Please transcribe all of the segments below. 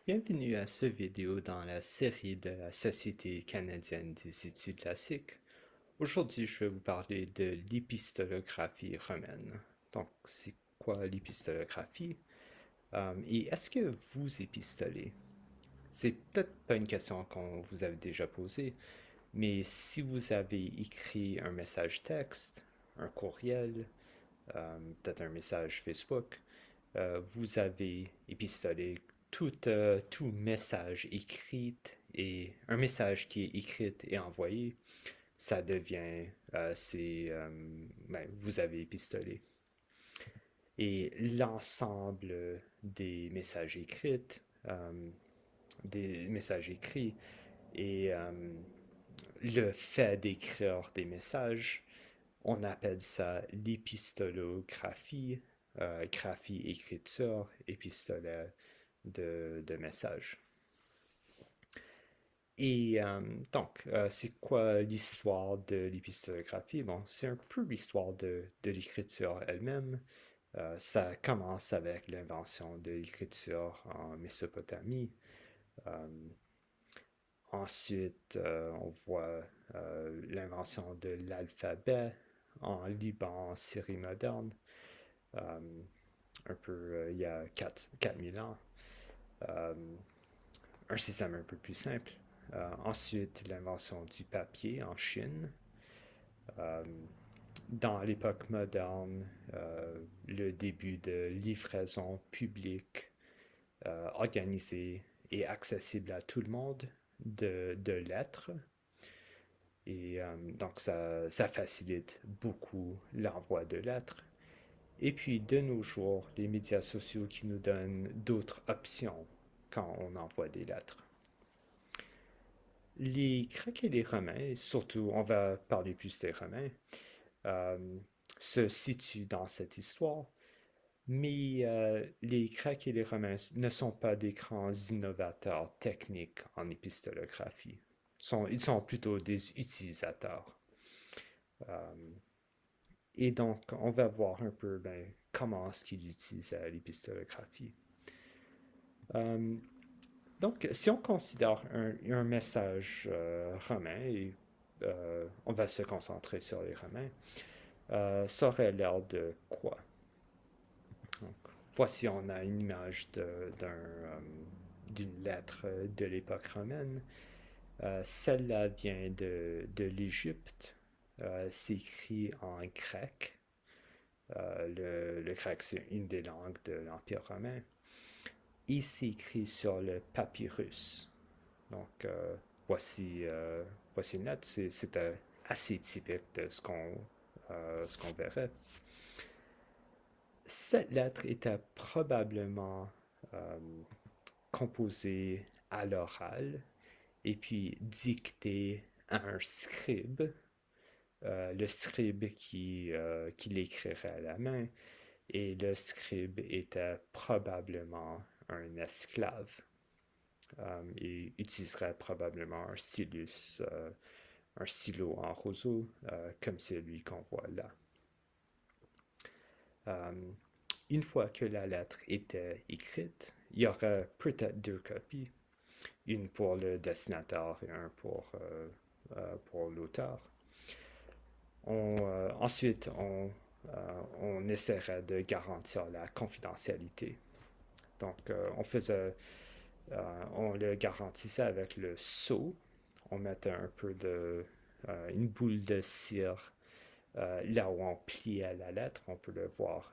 Bienvenue à cette vidéo dans la série de la Société canadienne des études classiques. Aujourd'hui, je vais vous parler de l'épistolographie romaine. Donc, c'est quoi l'épistolographie? Et est-ce que vous épistolez? C'est peut-être pas une question qu'on vous avait déjà posée, mais si vous avez écrit un message texte, un courriel, peut-être un message Facebook, vous avez épistolé tout message écrit et un message qui est écrit et envoyé, ça devient, vous avez épistolé. Et l'ensemble euh, des messages écrits et le fait d'écrire des messages, on appelle ça l'épistolographie, graphie écriture, épistolaire de messages. Et c'est quoi l'histoire de l'épistolographie? Bon, c'est un peu l'histoire de l'écriture elle-même. Ça commence avec l'invention de l'écriture en Mésopotamie. Euh, Ensuite, on voit l'invention de l'alphabet en Liban, en Syrie moderne, euh, un peu il y a 4000 ans. Euh, un système un peu plus simple. Ensuite, l'invention du papier en Chine. Euh, dans l'époque moderne, le début de livraison publique organisée et accessible à tout le monde de lettres. Et donc, ça facilite beaucoup l'envoi de lettres. Et puis, de nos jours, les médias sociaux qui nous donnent d'autres options quand on envoie des lettres. Les Grecs et les Romains, et surtout on va parler plus des Romains, euh, se situent dans cette histoire, mais les Grecs et les Romains ne sont pas des grands innovateurs techniques en épistolographie. Ils sont plutôt des utilisateurs. Euh, et donc, on va voir un peu comment est-ce qu'ils utilisaient l'épistolographie. Euh, Donc, si on considère un message romain, et on va se concentrer sur les romains, ça aurait l'air de quoi? Donc, voici, on a une image d'une lettre de l'époque romaine. Celle-là vient de l'Égypte. C'est écrit en grec. Le grec, c'est une des langues de l'Empire romain. Et c'est écrit sur le papyrus. Donc, voici une lettre. C'était assez typique de ce qu'on verrait. Cette lettre était probablement euh, composée à l'oral et puis dictée à un scribe, le scribe qui l'écrirait à la main, et le scribe était probablement un esclave. Il utiliserait probablement un stylo en roseau, comme celui qu'on voit là. Euh, une fois que la lettre était écrite, il y aurait peut-être deux copies, une pour le destinateur et un pour l'auteur. Ensuite, on essaierait de garantir la confidentialité. Donc, on le garantissait avec le sceau. On mettait un peu une boule de cire là où on pliait la lettre, on peut le voir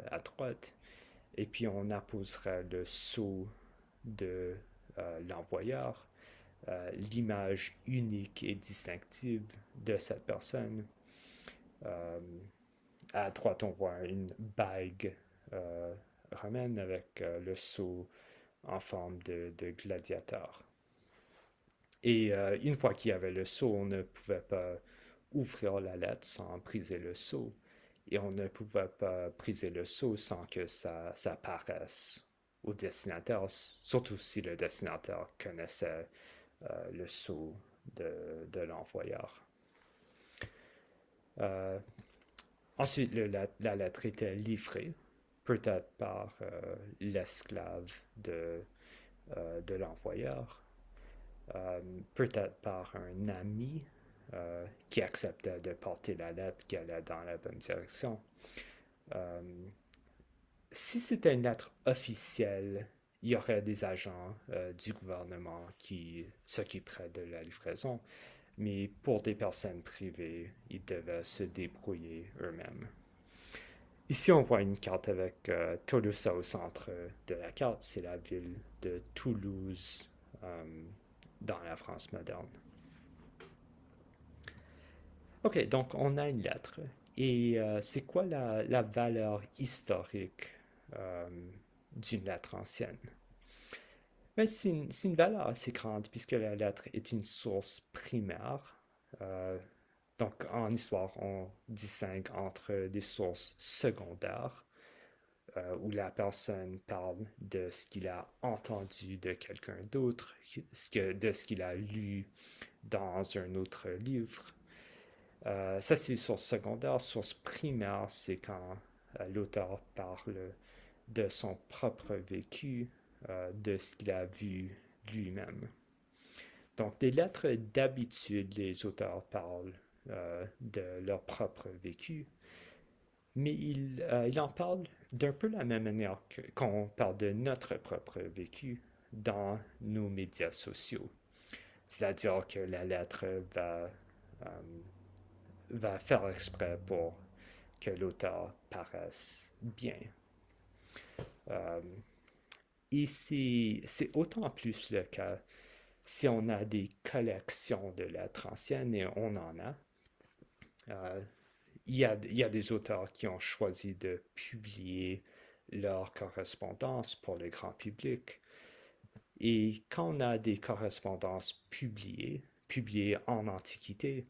à droite. Et puis on apposerait le sceau de l'envoyeur, l'image unique et distinctive de cette personne. Euh, à droite, on voit une bague romaine avec le sceau en forme de gladiateur. Et une fois qu'il y avait le sceau, on ne pouvait pas ouvrir la lettre sans briser le sceau. Et on ne pouvait pas briser le sceau sans que ça paraisse au destinataire, surtout si le destinataire connaissait le sceau de l'envoyeur. Euh, Ensuite, la lettre était livrée, peut-être par l'esclave de l'envoyeur, peut-être par un ami qui acceptait de porter la lettre qui allait dans la bonne direction. Euh, Si c'était une lettre officielle, il y aurait des agents du gouvernement qui s'occuperaient de la livraison, mais pour des personnes privées, ils devaient se débrouiller eux-mêmes. Ici, on voit une carte avec Toulouse au centre de la carte. C'est la ville de Toulouse dans la France moderne. Ok, donc on a une lettre. Et c'est quoi la valeur historique euh, d'une lettre ancienne? Ben, c'est une valeur assez grande puisque la lettre est une source primaire. Euh, donc en histoire, on distingue entre des sources secondaires où la personne parle de ce qu'il a entendu de quelqu'un d'autre, de ce qu'il a lu dans un autre livre. Ça, c'est source secondaire. Source primaire, c'est quand l'auteur parle de son propre vécu, de ce qu'il a vu lui-même. Donc, des lettres, d'habitude, les auteurs parlent de leur propre vécu, mais ils en parlent d'un peu la même manière qu'on parle de notre propre vécu dans nos médias sociaux. C'est-à-dire que la lettre euh, va faire exprès pour que l'auteur paraisse bien. Euh, et c'est autant plus le cas si on a des collections de lettres anciennes, et on en a. Euh, il y a des auteurs qui ont choisi de publier leur correspondance pour le grand public. Et quand on a des correspondances publiées en Antiquité,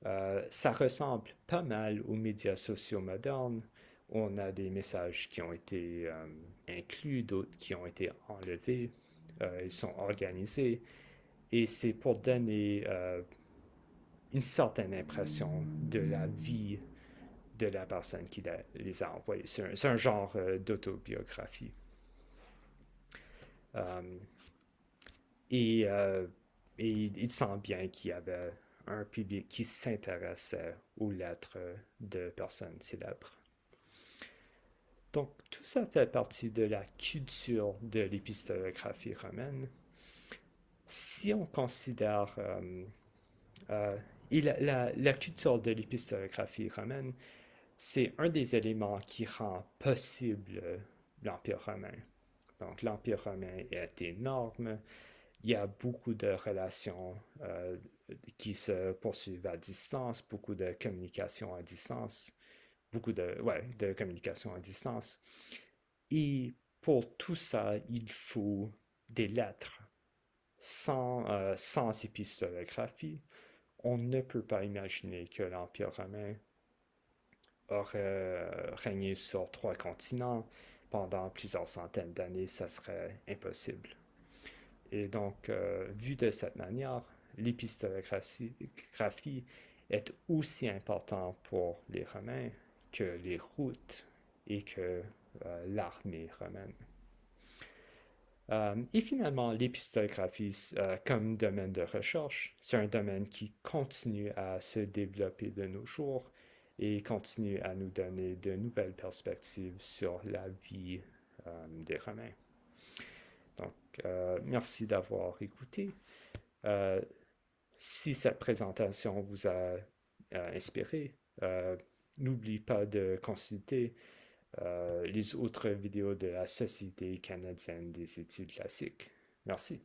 ça ressemble pas mal aux médias sociaux modernes. On a des messages qui ont été inclus, d'autres qui ont été enlevés. Ils sont organisés. Et c'est pour donner une certaine impression de la vie de la personne qui les a envoyés. C'est un genre d'autobiographie. Euh, et, euh, et il sent bien qu'il y avait un public qui s'intéressait aux lettres de personnes célèbres. Donc tout ça fait partie de la culture de l'épistolographie romaine. Si on considère et la culture de l'épistolographie romaine, c'est un des éléments qui rend possible l'Empire romain. Donc l'Empire romain est énorme, il y a beaucoup de relations qui se poursuivent à distance, beaucoup de communication à distance, de communication à distance. Et pour tout ça, il faut des lettres. Sans épistolographie, on ne peut pas imaginer que l'Empire romain aurait régné sur 3 continents pendant plusieurs centaines d'années. Ça serait impossible. Et donc, vu de cette manière, l'épistolographie est aussi important pour les Romains que les routes et que l'armée romaine. Et finalement, l'épistolographie comme domaine de recherche, c'est un domaine qui continue à se développer de nos jours et continue à nous donner de nouvelles perspectives sur la vie des Romains. Donc, merci d'avoir écouté. Euh, Si cette présentation vous a inspiré, n'oubliez pas de consulter les autres vidéos de la Société canadienne des études classiques. Merci.